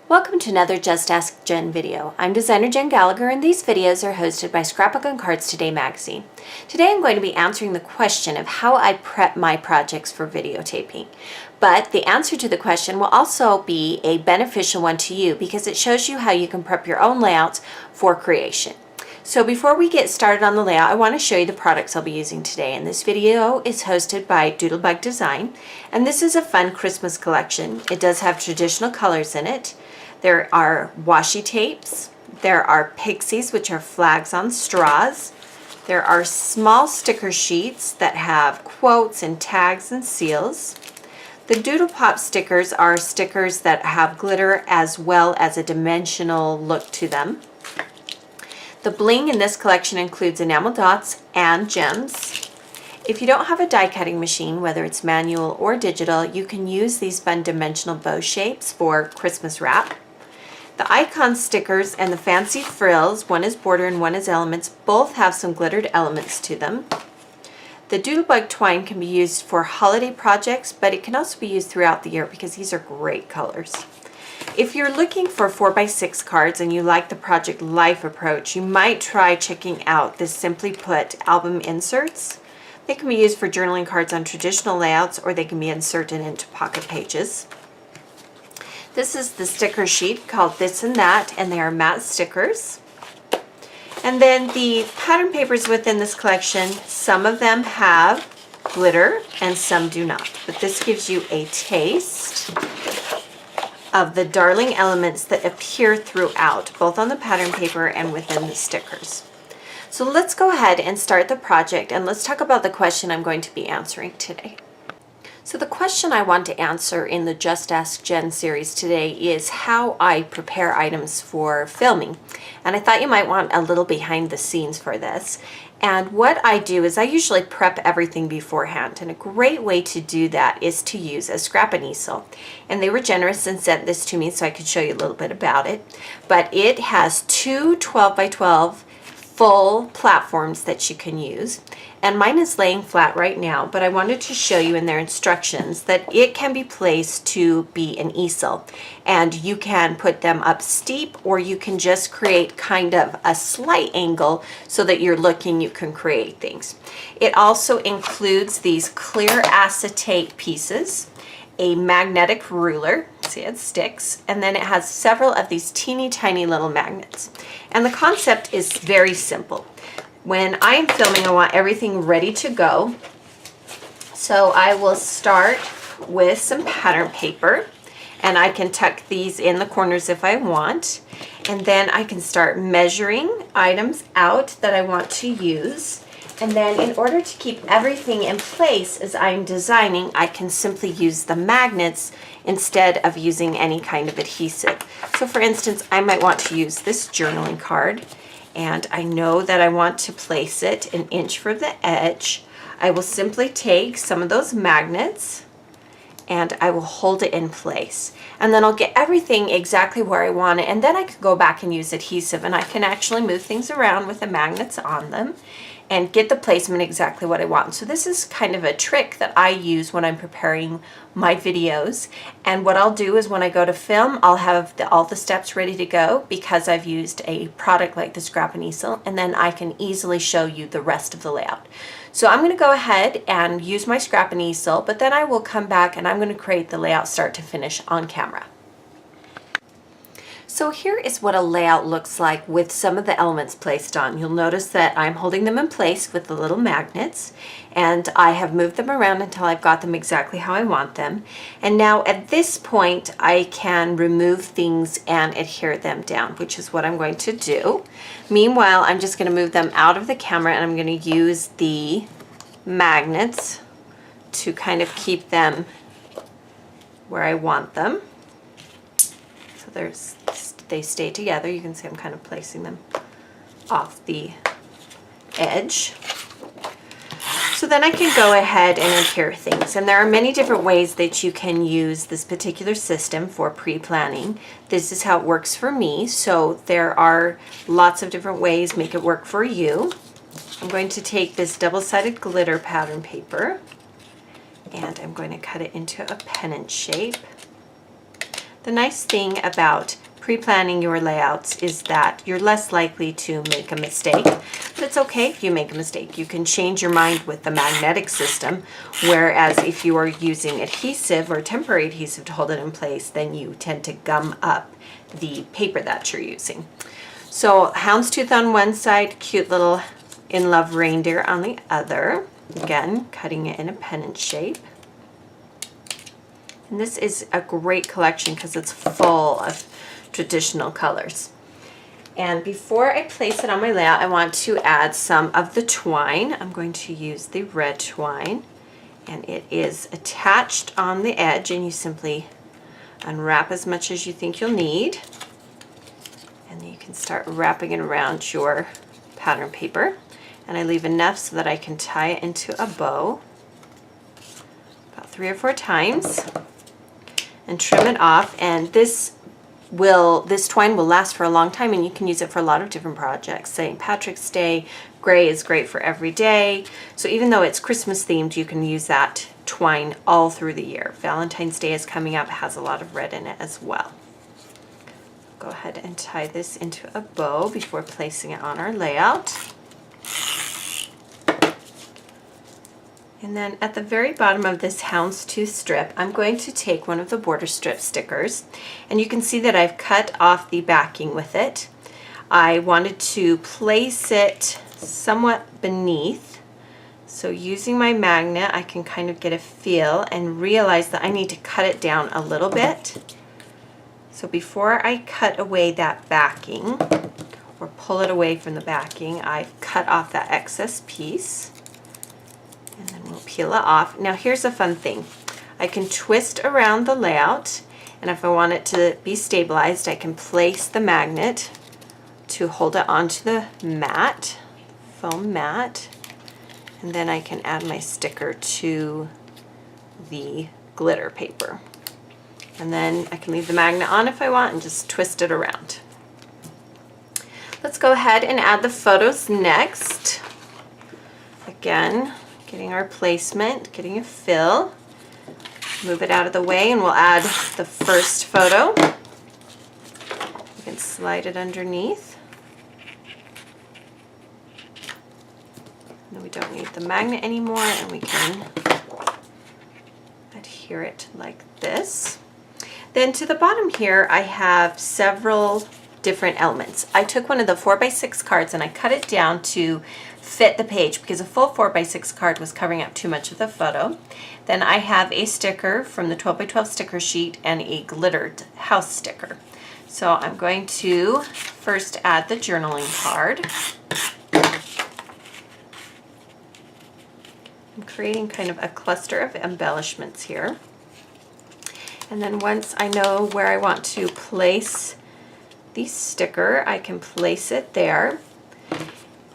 Welcome to another Just Ask Jen video. I'm Designer Jen Gallacher, and these videos are hosted by Scrapbook and Cards Today magazine. Today I'm going to be answering the question of how I prep my projects for videotaping. But the answer to the question will also be a beneficial one to you because it shows you how you can prep your own layouts for creation. So before we get started on the layout, I want to show you the products I'll be using today. And this video is hosted by Doodlebug Design. And this is a fun Christmas collection. It does have traditional colors in it. There are washi tapes. There are pixies, which are flags on straws. There are small sticker sheets that have quotes and tags and seals. The Doodle Pop stickers are stickers that have glitter as well as a dimensional look to them. The bling in this collection includes enamel dots and gems. If you don't have a die cutting machine, whether it's manual or digital, you can use these fun dimensional bow shapes for Christmas wrap. The icon stickers and the fancy frills, one is border and one is elements, both have some glittered elements to them. The Doodlebug twine can be used for holiday projects, but it can also be used throughout the year because these are great colors. If you're looking for 4x6 cards and you like the Project Life approach, you might try checking out the Simply Put album inserts. They can be used for journaling cards on traditional layouts, or they can be inserted into pocket pages. This is the sticker sheet called This and That, and they are matte stickers. And then the pattern papers within this collection, some of them have glitter and some do not. But this gives you a taste of the darling elements that appear throughout, both on the pattern paper and within the stickers. So let's go ahead and start the project, and let's talk about the question I'm going to be answering today. So the question I want to answer in the Just Ask Jen series today is how I prepare items for filming. And I thought you might want a little behind the scenes for this. And what I do is I usually prep everything beforehand, and a great way to do that is to use a scrap and easel. And they were generous and sent this to me so I could show you a little bit about it. But it has two 12x12 full platforms that you can use. And mine is laying flat right now, but I wanted to show you in their instructions that it can be placed to be an easel. And you can put them up steep, or you can just create kind of a slight angle so that you're looking, you can create things. It also includes these clear acetate pieces, a magnetic ruler, see it sticks, and then it has several of these teeny tiny little magnets. And the concept is very simple. When I am filming, I want everything ready to go. So I will start with some pattern paper, and I can tuck these in the corners if I want. And then I can start measuring items out that I want to use. And then in order to keep everything in place as I'm designing, I can simply use the magnets instead of using any kind of adhesive. So for instance, I might want to use this journaling card, and I know that I want to place it an inch from the edge. I will simply take some of those magnets and I will hold it in place. And then I'll get everything exactly where I want it, and then I can go back and use adhesive, and I can actually move things around with the magnets on them and get the placement exactly what I want. So this is kind of a trick that I use when I'm preparing my videos. And what I'll do is when I go to film, I'll have all the steps ready to go because I've used a product like the Scrap and Easel, and then I can easily show you the rest of the layout. So I'm going to go ahead and use my Scrap and Easel, but then I will come back and I'm going to create the layout start to finish on camera. So here is what a layout looks like with some of the elements placed on. You'll notice that I'm holding them in place with the little magnets, and I have moved them around until I've got them exactly how I want them. And now at this point I can remove things and adhere them down, which is what I'm going to do. Meanwhile, I'm just going to move them out of the camera, and I'm going to use the magnets to kind of keep them where I want them. So they stay together. You can see I'm kind of placing them off the edge. So then I can go ahead and adhere things. And there are many different ways that you can use this particular system for pre-planning. This is how it works for me. So there are lots of different ways. Make it work for you. I'm going to take this double-sided glitter pattern paper, and I'm going to cut it into a pennant shape. The nice thing about pre-planning your layouts is that you're less likely to make a mistake, but it's okay if you make a mistake. You can change your mind with the magnetic system, whereas if you are using adhesive or temporary adhesive to hold it in place, then you tend to gum up the paper that you're using. So houndstooth on one side, cute little in love reindeer on the other. Again, cutting it in a pennant shape. And this is a great collection because it's full of traditional colors. And before I place it on my layout, I want to add some of the twine. I'm going to use the red twine, and it is attached on the edge, and you simply unwrap as much as you think you'll need. And then you can start wrapping it around your pattern paper. And I leave enough so that I can tie it into a bow about 3 or 4 times and trim it off. And this twine will last for a long time, and you can use it for a lot of different projects. St. Patrick's Day, gray is great for every day. So even though it's Christmas themed, you can use that twine all through the year. Valentine's Day is coming up, it has a lot of red in it as well. Go ahead and tie this into a bow before placing it on our layout. And then at the very bottom of this houndstooth strip, I'm going to take one of the border strip stickers, and you can see that I've cut off the backing with it. I wanted to place it somewhat beneath, so using my magnet I can kind of get a feel and realize that I need to cut it down a little bit. So before I cut away that backing or pull it away from the backing, I've cut off that excess piece. And then we'll peel it off. Now here's a fun thing. I can twist around the layout, and if I want it to be stabilized, I can place the magnet to hold it onto the mat, foam mat, and then I can add my sticker to the glitter paper. And then I can leave the magnet on if I want and just twist it around. Let's go ahead and add the photos next. Again, getting our placement, getting a fill. Move it out of the way, and we'll add the first photo. You can slide it underneath. Then we don't need the magnet anymore, and we can adhere it like this. Then to the bottom here, I have several different elements. I took one of the 4x6 cards and I cut it down to fit the page because a full 4x6 card was covering up too much of the photo. Then I have a sticker from the 12x12 sticker sheet and a glittered house sticker. So I'm going to first add the journaling card. I'm creating kind of a cluster of embellishments here. And then once I know where I want to place the sticker, I can place it there.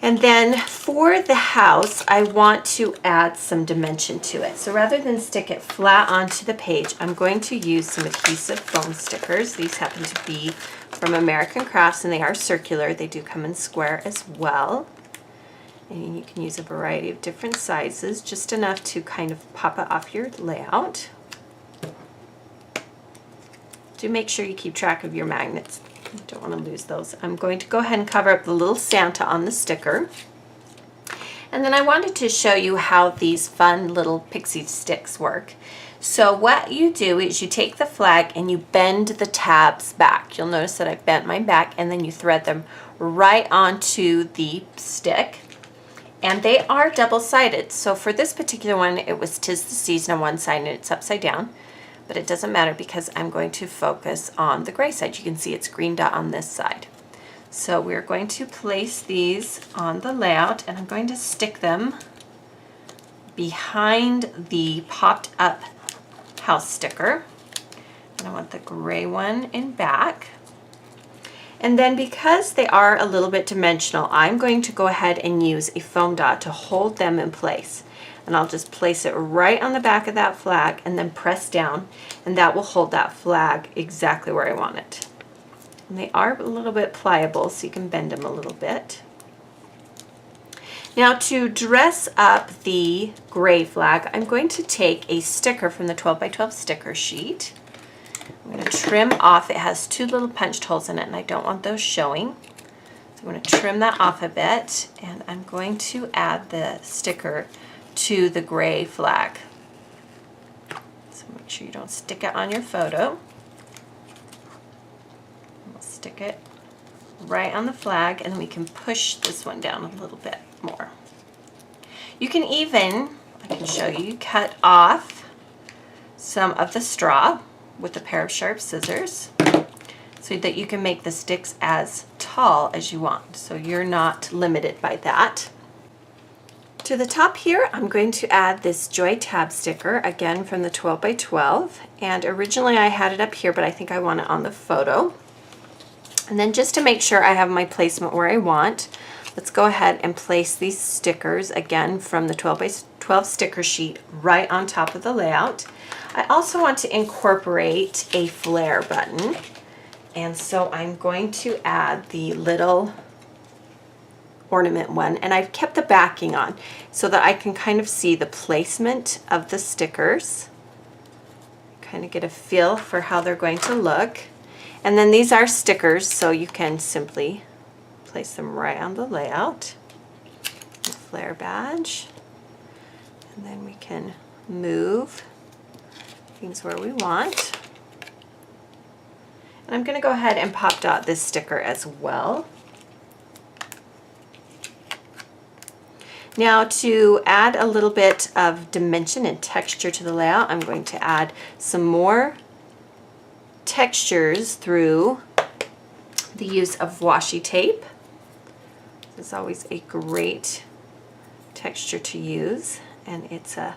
And then for the house, I want to add some dimension to it. So rather than stick it flat onto the page, I'm going to use some adhesive foam stickers. These happen to be from American Crafts, and they are circular. They do come in square as well. And you can use a variety of different sizes, just enough to kind of pop it off your layout. Do make sure you keep track of your magnets. You don't want to lose those. I'm going to go ahead and cover up the little Santa on the sticker. And then I wanted to show you how these fun little pixie sticks work. So what you do is you take the flag and you bend the tabs back. You'll notice that I've bent mine back, and then you thread them right onto the stick. And they are double-sided. So for this particular one, it was 'Tis the Season on one side and it's upside down. But it doesn't matter because I'm going to focus on the gray side. You can see it's green dot on this side. So we're going to place these on the layout, and I'm going to stick them behind the popped up house sticker. And I want the gray one in back. And then because they are a little bit dimensional, I'm going to go ahead and use a foam dot to hold them in place. And I'll just place it right on the back of that flag and then press down, and that will hold that flag exactly where I want it. And they are a little bit pliable, so you can bend them a little bit. Now to dress up the gray flag, I'm going to take a sticker from the 12x12 sticker sheet, I'm going to trim off. It has 2 little punched holes in it, and I don't want those showing. So I'm going to trim that off a bit, and I'm going to add the sticker to the gray flag. So make sure you don't stick it on your photo. We'll stick it right on the flag, and then we can push this one down a little bit more. You can even, I can show you, cut off some of the straw with a pair of sharp scissors so that you can make the sticks as tall as you want. So you're not limited by that. To the top here, I'm going to add this Joy tab sticker, again from the 12 by 12. And originally I had it up here, but I think I want it on the photo. And then just to make sure I have my placement where I want, let's go ahead and place these stickers, again from the 12 by 12 sticker sheet, right on top of the layout. I also want to incorporate a flare button, and so I'm going to add the little ornament one, and I've kept the backing on so that I can kind of see the placement of the stickers, kind of get a feel for how they're going to look. And then these are stickers, so you can simply place them right on the layout. The flare badge, and then we can move things where we want. And I'm going to go ahead and pop dot this sticker as well. Now to add a little bit of dimension and texture to the layout, I'm going to add some more textures through the use of washi tape. This is always a great texture to use, and it's a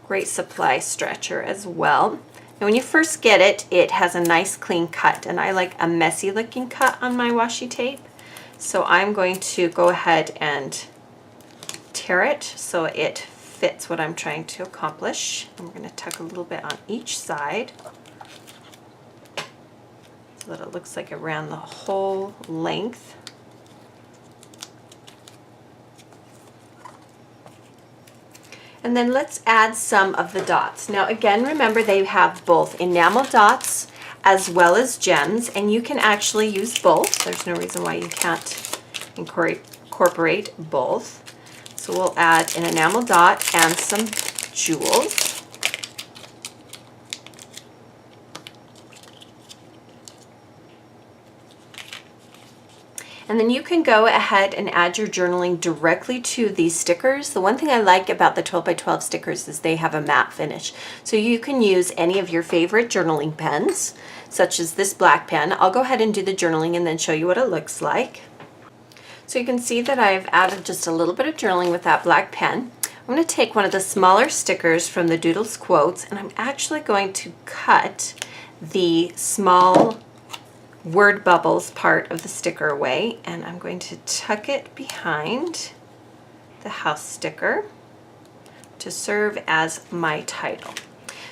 great supply stretcher as well. And when you first get it, it has a nice clean cut, and I like a messy looking cut on my washi tape. So I'm going to go ahead and tear it so it fits what I'm trying to accomplish. I'm going to tuck a little bit on each side so that it looks like it ran the whole length. And then let's add some of the dots. Now again, remember they have both enamel dots as well as gems, and you can actually use both. There's no reason why you can't incorporate both. So we'll add an enamel dot and some jewels. And then you can go ahead and add your journaling directly to these stickers. The one thing I like about the 12 by 12 stickers is they have a matte finish. So you can use any of your favorite journaling pens, such as this black pen. I'll go ahead and do the journaling and then show you what it looks like. So you can see that I've added just a little bit of journaling with that black pen. I'm going to take one of the smaller stickers from the Doodles Quotes, and I'm actually going to cut the small word bubbles part of the sticker away, and I'm going to tuck it behind the house sticker to serve as my title.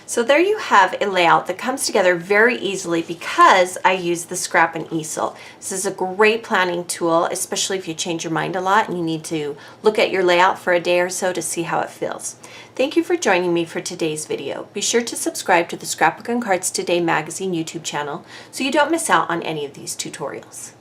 So there you have a layout that comes together very easily because I use the scrap and easel. This is a great planning tool, especially if you change your mind a lot and you need to look at your layout for a day or so to see how it feels. Thank you for joining me for today's video. Be sure to subscribe to the Scrapbook and Cards Today magazine YouTube channel so you don't miss out on any of these tutorials.